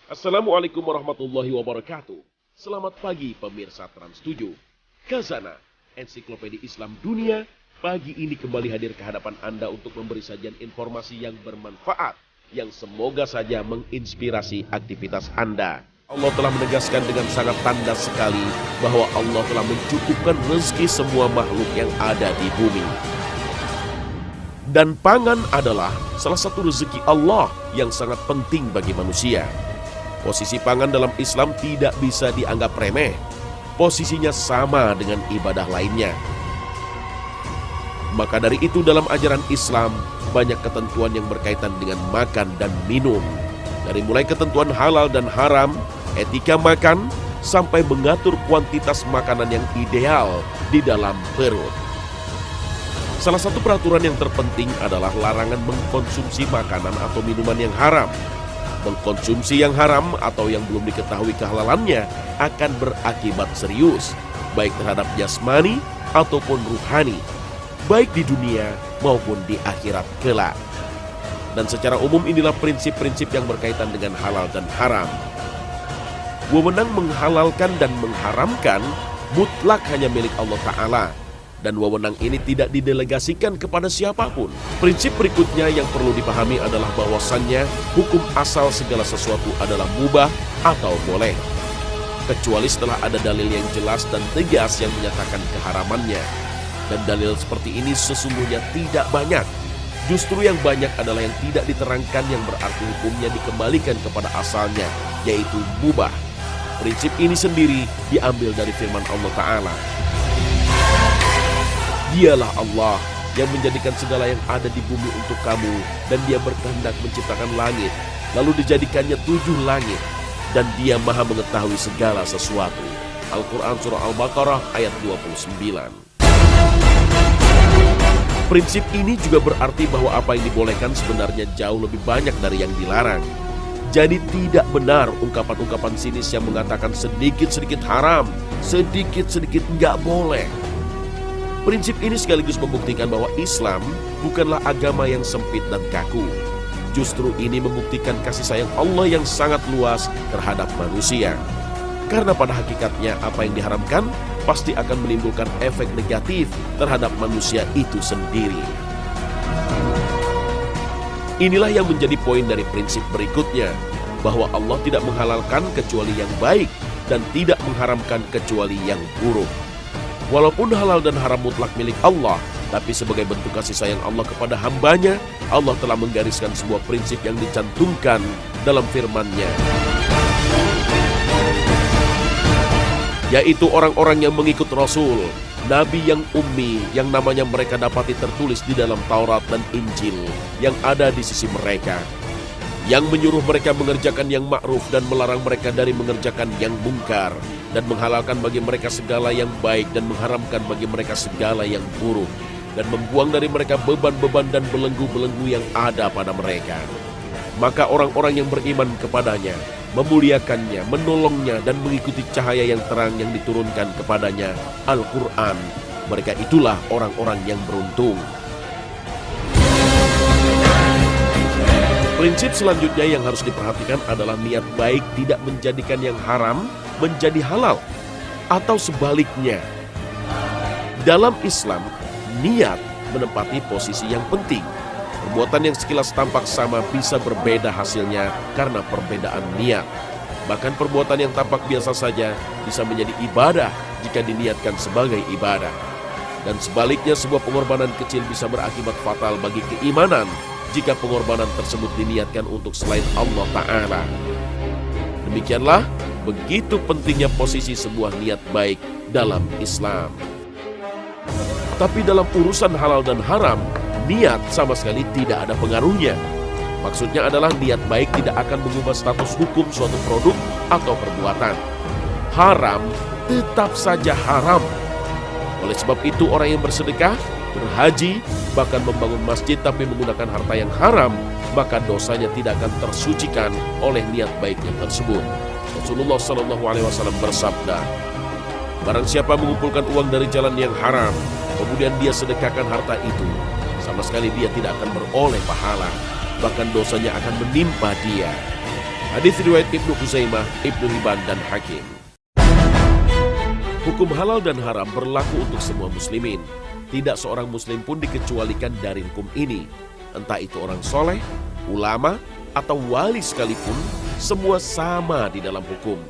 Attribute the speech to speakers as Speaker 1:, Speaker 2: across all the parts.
Speaker 1: Assalamualaikum warahmatullahi wabarakatuh. Selamat pagi pemirsa Trans 7. Khazanah, Ensiklopedia Islam Dunia, pagi ini kembali hadir ke hadapan Anda untuk memberi sajian informasi yang bermanfaat, yang semoga saja menginspirasi aktivitas Anda. Allah telah menegaskan dengan sangat tanda sekali bahwa Allah telah mencukupkan rezeki semua makhluk yang ada di bumi. Dan pangan adalah salah satu rezeki Allah yang sangat penting bagi manusia. Posisi pangan dalam Islam tidak bisa dianggap remeh. Posisinya sama dengan ibadah lainnya. Maka dari itu dalam ajaran Islam banyak ketentuan yang berkaitan dengan makan dan minum. Dari mulai ketentuan halal dan haram, etika makan, sampai mengatur kuantitas makanan yang ideal di dalam perut. Salah satu peraturan yang terpenting adalah larangan mengkonsumsi makanan atau minuman yang haram. Mengkonsumsi yang haram atau yang belum diketahui kehalalannya akan berakibat serius, baik terhadap jasmani ataupun ruhani, baik di dunia maupun di akhirat kelak. Dan secara umum inilah prinsip-prinsip yang berkaitan dengan halal dan haram. Wewenang menghalalkan dan mengharamkan mutlak hanya milik Allah Ta'ala. Dan wewenang ini tidak didelegasikan kepada siapapun. Prinsip berikutnya yang perlu dipahami adalah bahwasannya hukum asal segala sesuatu adalah mubah atau boleh. Kecuali setelah ada dalil yang jelas dan tegas yang menyatakan keharamannya. Dan dalil seperti ini sesungguhnya tidak banyak. Justru yang banyak adalah yang tidak diterangkan yang berarti hukumnya dikembalikan kepada asalnya, yaitu mubah. Prinsip ini sendiri diambil dari firman Allah Ta'ala. Dialah Allah yang menjadikan segala yang ada di bumi untuk kamu, dan Dia berkehendak menciptakan langit, lalu dijadikannya 7 langit, dan Dia maha mengetahui segala sesuatu. Al-Quran Surah Al-Baqarah ayat 29. Prinsip ini juga berarti bahwa apa yang dibolehkan sebenarnya jauh lebih banyak dari yang dilarang. Jadi tidak benar ungkapan-ungkapan sinis yang mengatakan sedikit-sedikit haram, sedikit-sedikit nggak boleh. Prinsip ini sekaligus membuktikan bahwa Islam bukanlah agama yang sempit dan kaku. Justru ini membuktikan kasih sayang Allah yang sangat luas terhadap manusia. Karena pada hakikatnya apa yang diharamkan pasti akan menimbulkan efek negatif terhadap manusia itu sendiri. Inilah yang menjadi poin dari prinsip berikutnya, bahwa Allah tidak menghalalkan kecuali yang baik dan tidak mengharamkan kecuali yang buruk. Walaupun halal dan haram mutlak milik Allah, tapi sebagai bentuk kasih sayang Allah kepada hambanya, Allah telah menggariskan sebuah prinsip yang dicantumkan dalam firman-Nya, yaitu orang-orang yang mengikut Rasul, Nabi yang ummi, yang namanya mereka dapati tertulis di dalam Taurat dan Injil yang ada di sisi mereka, yang menyuruh mereka mengerjakan yang ma'ruf dan melarang mereka dari mengerjakan yang mungkar, dan menghalalkan bagi mereka segala yang baik dan mengharamkan bagi mereka segala yang buruk, dan membuang dari mereka beban-beban dan belenggu-belenggu yang ada pada mereka. Maka orang-orang yang beriman kepadanya, memuliakannya, menolongnya, dan mengikuti cahaya yang terang yang diturunkan kepadanya, Al-Quran, mereka itulah orang-orang yang beruntung. Prinsip selanjutnya yang harus diperhatikan adalah niat baik tidak menjadikan yang haram menjadi halal, atau sebaliknya. Dalam Islam, niat menempati posisi yang penting. Perbuatan yang sekilas tampak sama bisa berbeda hasilnya karena perbedaan niat. Bahkan perbuatan yang tampak biasa saja bisa menjadi ibadah jika diniatkan sebagai ibadah. Dan sebaliknya, sebuah pengorbanan kecil bisa berakibat fatal bagi keimanan jika pengorbanan tersebut diniatkan untuk selain Allah Ta'ala. Demikianlah begitu pentingnya posisi sebuah niat baik dalam Islam. Tapi dalam urusan halal dan haram, niat sama sekali tidak ada pengaruhnya. Maksudnya adalah niat baik tidak akan mengubah status hukum suatu produk atau perbuatan. Haram tetap saja haram. Oleh sebab itu orang yang bersedekah, berhaji, bahkan membangun masjid tapi menggunakan harta yang haram, maka dosanya tidak akan tersucikan oleh niat baiknya tersebut. Rasulullah SAW bersabda, barang siapa mengumpulkan uang dari jalan yang haram, kemudian dia sedekahkan harta itu, sama sekali dia tidak akan beroleh pahala, bahkan dosanya akan menimpa dia. Hadis riwayat Ibnu Khuzaimah, Ibnu Hibban, dan Hakim. Hukum halal dan haram berlaku untuk semua muslimin. Tidak seorang muslim pun dikecualikan dari hukum ini. Entah itu orang soleh, ulama, atau wali sekalipun, semua sama di dalam hukum.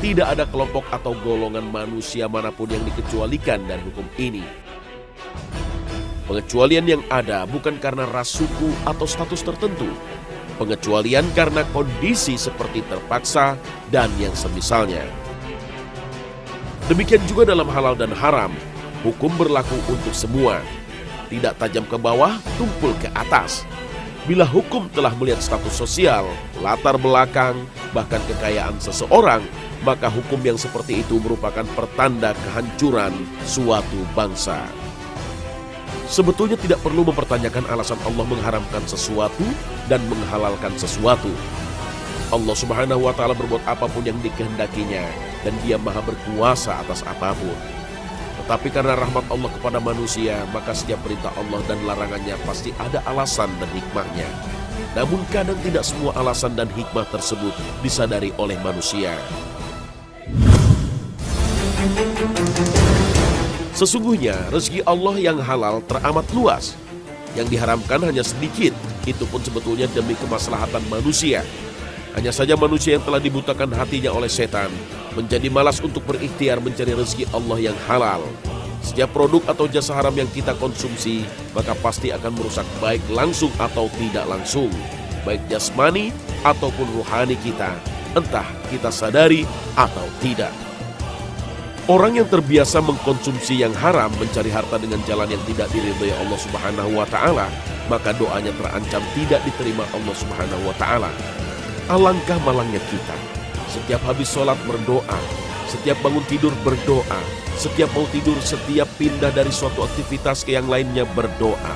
Speaker 1: Tidak ada kelompok atau golongan manusia manapun yang dikecualikan dari hukum ini. Pengecualian yang ada bukan karena ras, suku, atau status tertentu. Pengecualian karena kondisi seperti terpaksa dan yang semisalnya. Demikian juga dalam halal dan haram, hukum berlaku untuk semua. Tidak tajam ke bawah, tumpul ke atas. Bila hukum telah melihat status sosial, latar belakang, bahkan kekayaan seseorang, maka hukum yang seperti itu merupakan pertanda kehancuran suatu bangsa. Sebetulnya tidak perlu mempertanyakan alasan Allah mengharamkan sesuatu dan menghalalkan sesuatu. Allah Subhanahu wa Ta'ala berbuat apapun yang dikehendakinya, dan Dia Maha berkuasa atas apapun. Tetapi karena rahmat Allah kepada manusia, maka setiap perintah Allah dan larangannya pasti ada alasan dan hikmahnya. Namun kadang tidak semua alasan dan hikmah tersebut disadari oleh manusia. Sesungguhnya rezeki Allah yang halal teramat luas. Yang diharamkan hanya sedikit, itu pun sebetulnya demi kemaslahatan manusia. Hanya saja manusia yang telah dibutakan hatinya oleh setan menjadi malas untuk berikhtiar mencari rezeki Allah yang halal. Setiap produk atau jasa haram yang kita konsumsi maka pasti akan merusak baik langsung atau tidak langsung, baik jasmani ataupun ruhani kita, entah kita sadari atau tidak. Orang yang terbiasa mengkonsumsi yang haram, mencari harta dengan jalan yang tidak diridhai Allah Subhanahu wa Ta'ala, maka doanya terancam tidak diterima Allah Subhanahu wa Ta'ala. Alangkah malangnya kita, setiap habis sholat berdoa, setiap bangun tidur berdoa, setiap mau tidur, setiap pindah dari suatu aktivitas ke yang lainnya berdoa.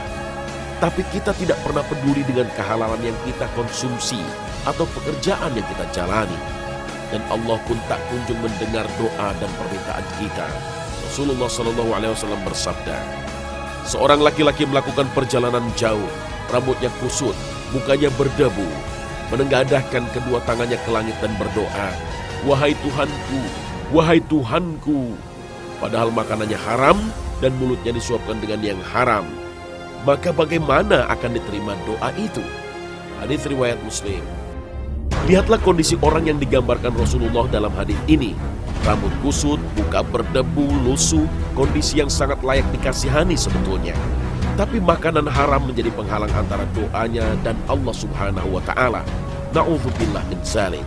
Speaker 1: Tapi kita tidak pernah peduli dengan kehalalan yang kita konsumsi atau pekerjaan yang kita jalani. Dan Allah pun tak kunjung mendengar doa dan permintaan kita. Rasulullah SAW bersabda, seorang laki-laki melakukan perjalanan jauh, rambutnya kusut, mukanya berdebu, menengadahkan kedua tangannya ke langit dan berdoa, wahai Tuhanku, wahai Tuhanku. Padahal makanannya haram dan mulutnya disuapkan dengan yang haram. Maka bagaimana akan diterima doa itu? Hadis riwayat Muslim. Lihatlah kondisi orang yang digambarkan Rasulullah dalam hadis ini. Rambut kusut, muka berdebu, lusuh, kondisi yang sangat layak dikasihani sebetulnya. Tapi makanan haram menjadi penghalang antara doanya dan Allah Subhanahu wa Ta'ala. Na'udzubillah min dzalik.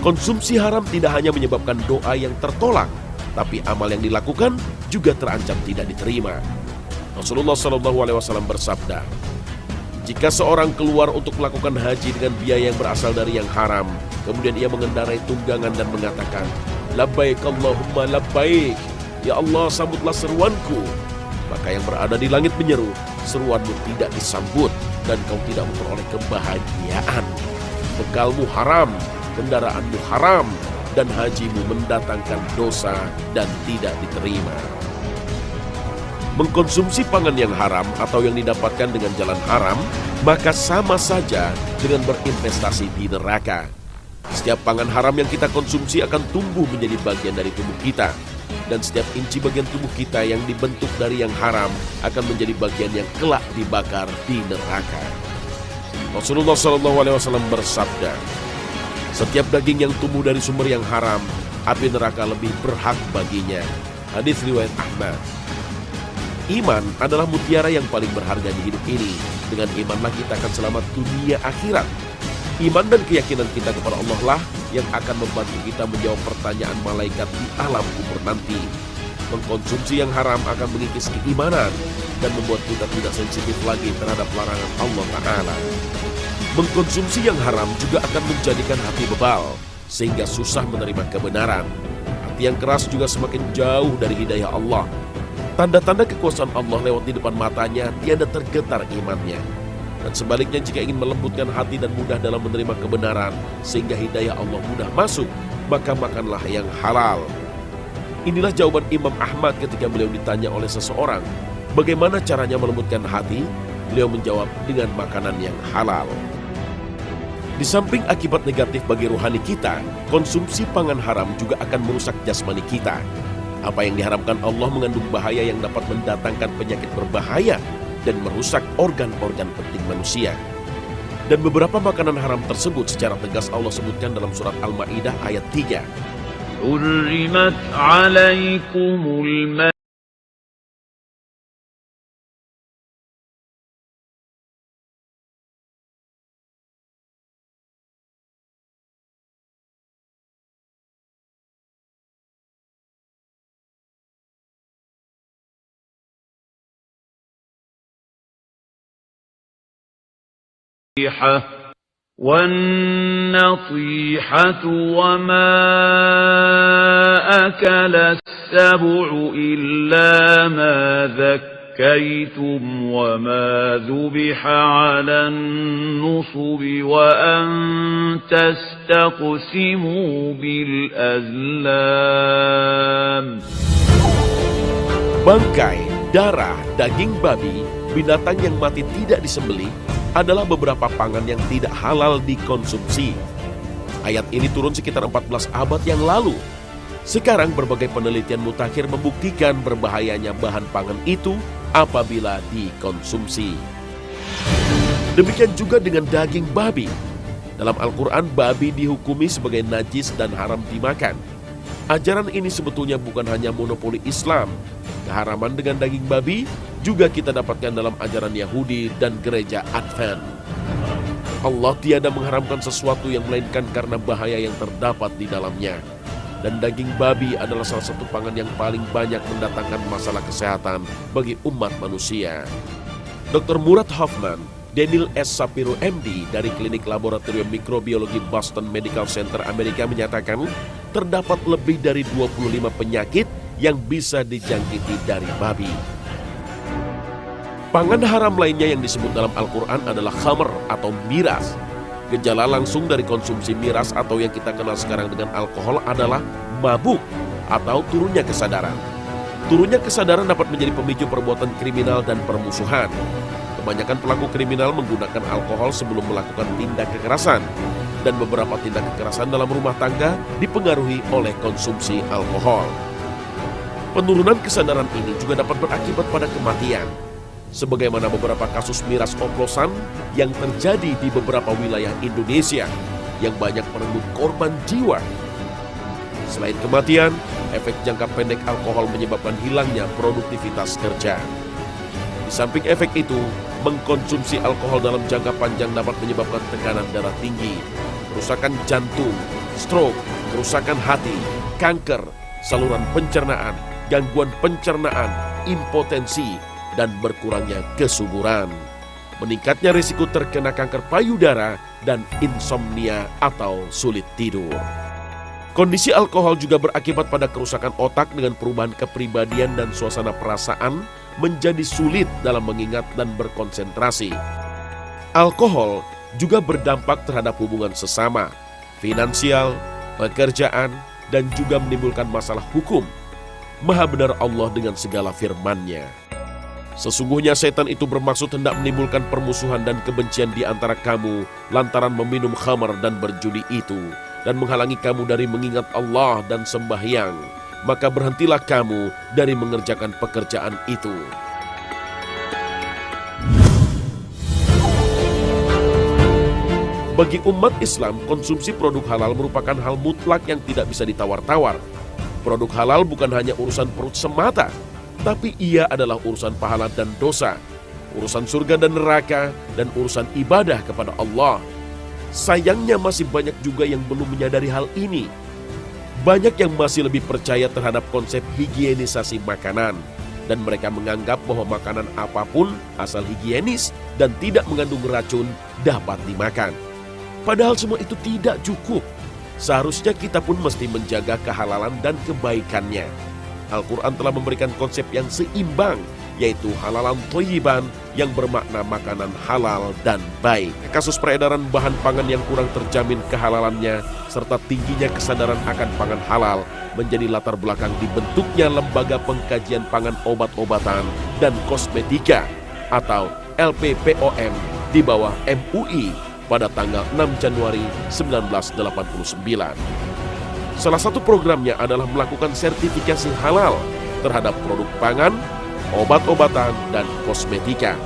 Speaker 1: Konsumsi haram tidak hanya menyebabkan doa yang tertolak, tapi amal yang dilakukan juga terancam tidak diterima. Rasulullah SAW bersabda, jika seorang keluar untuk melakukan haji dengan biaya yang berasal dari yang haram, kemudian ia mengendarai tunggangan dan mengatakan, labbaik Allahumma labbaik, ya Allah sambutlah seruanku, maka yang berada di langit menyeru, seruanmu tidak disambut dan kau tidak memperoleh kebahagiaan. Bekalmu haram, kendaraanmu haram, dan hajimu mendatangkan dosa dan tidak diterima. Mengkonsumsi pangan yang haram atau yang didapatkan dengan jalan haram, maka sama saja dengan berinvestasi di neraka. Setiap pangan haram yang kita konsumsi akan tumbuh menjadi bagian dari tubuh kita. Dan setiap inci bagian tubuh kita yang dibentuk dari yang haram akan menjadi bagian yang kelak dibakar di neraka. Rasulullah SAW bersabda, setiap daging yang tumbuh dari sumber yang haram, api neraka lebih berhak baginya. Hadis riwayat Ahmad. Iman adalah mutiara yang paling berharga di hidup ini. Dengan imanlah kita akan selamat dunia akhirat. Iman dan keyakinan kita kepada Allah lah yang akan membantu kita menjawab pertanyaan malaikat di alam kubur nanti. Mengkonsumsi yang haram akan mengikis keimanan dan membuat kita tidak sensitif lagi terhadap larangan Allah Ta'ala. Mengkonsumsi yang haram juga akan menjadikan hati bebal, sehingga susah menerima kebenaran. Hati yang keras juga semakin jauh dari hidayah Allah. Tanda-tanda kekuasaan Allah lewat di depan matanya, tiada tergetar imannya. Dan sebaliknya, jika ingin melembutkan hati dan mudah dalam menerima kebenaran, sehingga hidayah Allah mudah masuk, maka makanlah yang halal. Inilah jawaban Imam Ahmad ketika beliau ditanya oleh seseorang, bagaimana caranya melembutkan hati? Beliau menjawab dengan makanan yang halal. Di samping akibat negatif bagi rohani kita, konsumsi pangan haram juga akan merusak jasmani kita. Apa yang diharamkan Allah mengandung bahaya yang dapat mendatangkan penyakit berbahaya dan merusak organ-organ penting manusia. Dan beberapa makanan haram tersebut secara tegas Allah sebutkan dalam surat Al-Maidah ayat 3.
Speaker 2: حرمت عليكم والنطيحة وما أكل السبع إلا ما ذكيتم وما ذبح على النصب وأن تستقسموا بالأزلام.
Speaker 1: Bangkai, darah, daging babi, binatang yang mati tidak disembelih adalah beberapa pangan yang tidak halal dikonsumsi. Ayat ini turun sekitar 14 abad yang lalu. Sekarang berbagai penelitian mutakhir membuktikan berbahayanya bahan pangan itu apabila dikonsumsi. Demikian juga dengan daging babi. Dalam Al-Quran, babi dihukumi sebagai najis dan haram dimakan. Ajaran ini sebetulnya bukan hanya monopoli Islam. Keharaman dengan daging babi juga kita dapatkan dalam ajaran Yahudi dan gereja Advent. Allah tiada mengharamkan sesuatu yang melainkan karena bahaya yang terdapat di dalamnya. Dan daging babi adalah salah satu pangan yang paling banyak mendatangkan masalah kesehatan bagi umat manusia. Dr. Murad Hoffman, Daniel S. Sapiro MD dari Klinik Laboratorium Mikrobiologi Boston Medical Center Amerika menyatakan terdapat lebih dari 25 penyakit yang bisa dijangkiti dari babi. Pangan haram lainnya yang disebut dalam Al-Quran adalah khamr atau miras. Gejala langsung dari konsumsi miras atau yang kita kenal sekarang dengan alkohol adalah mabuk atau turunnya kesadaran. Turunnya kesadaran dapat menjadi pemicu perbuatan kriminal dan permusuhan. Kebanyakan pelaku kriminal menggunakan alkohol sebelum melakukan tindak kekerasan. Dan beberapa tindak kekerasan dalam rumah tangga dipengaruhi oleh konsumsi alkohol. Penurunan kesadaran ini juga dapat berakibat pada kematian. Sebagaimana beberapa kasus miras oplosan yang terjadi di beberapa wilayah Indonesia yang banyak merenggut korban jiwa. Selain kematian, efek jangka pendek alkohol menyebabkan hilangnya produktivitas kerja. Di samping efek itu, mengkonsumsi alkohol dalam jangka panjang dapat menyebabkan tekanan darah tinggi, kerusakan jantung, stroke, kerusakan hati, kanker, saluran pencernaan, gangguan pencernaan, impotensi, dan berkurangnya kesuburan. Meningkatnya risiko terkena kanker payudara dan insomnia atau sulit tidur. Kondisi alkohol juga berakibat pada kerusakan otak dengan perubahan kepribadian dan suasana perasaan menjadi sulit dalam mengingat dan berkonsentrasi. Alkohol juga berdampak terhadap hubungan sesama, finansial, pekerjaan, dan juga menimbulkan masalah hukum. Maha benar Allah dengan segala firman-Nya. Sesungguhnya setan itu bermaksud hendak menimbulkan permusuhan dan kebencian di antara kamu lantaran meminum khamar dan berjudi itu dan menghalangi kamu dari mengingat Allah dan sembahyang. Maka berhentilah kamu dari mengerjakan pekerjaan itu. Bagi umat Islam, konsumsi produk halal merupakan hal mutlak yang tidak bisa ditawar-tawar. Produk halal bukan hanya urusan perut semata, tapi ia adalah urusan pahala dan dosa, urusan surga dan neraka, dan urusan ibadah kepada Allah. Sayangnya masih banyak juga yang belum menyadari hal ini. Banyak yang masih lebih percaya terhadap konsep higienisasi makanan, dan mereka menganggap bahwa makanan apapun asal higienis dan tidak mengandung racun dapat dimakan. Padahal semua itu tidak cukup. Seharusnya kita pun mesti menjaga kehalalan dan kebaikannya. Al-Quran telah memberikan konsep yang seimbang, yaitu halalan thayyiban yang bermakna makanan halal dan baik. Kasus peredaran bahan pangan yang kurang terjamin kehalalannya serta tingginya kesadaran akan pangan halal menjadi latar belakang dibentuknya Lembaga Pengkajian Pangan Obat-obatan dan Kosmetika atau LPPOM di bawah MUI pada tanggal 6 Januari 1989. Salah satu programnya adalah melakukan sertifikasi halal terhadap produk pangan, obat-obatan, dan kosmetika.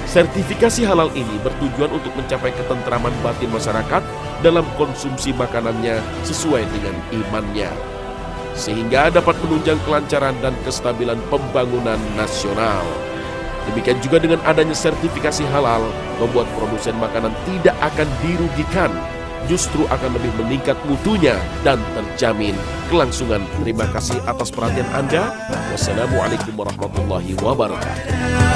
Speaker 1: Sertifikasi halal ini bertujuan untuk mencapai ketentraman batin masyarakat dalam konsumsi makanannya sesuai dengan imannya, sehingga dapat menunjang kelancaran dan kestabilan pembangunan nasional. Demikian juga dengan adanya sertifikasi halal, membuat produsen makanan tidak akan dirugikan, justru akan lebih meningkat mutunya dan terjamin kelangsungan. Terima kasih atas perhatian Anda. Wassalamualaikum warahmatullahi wabarakatuh.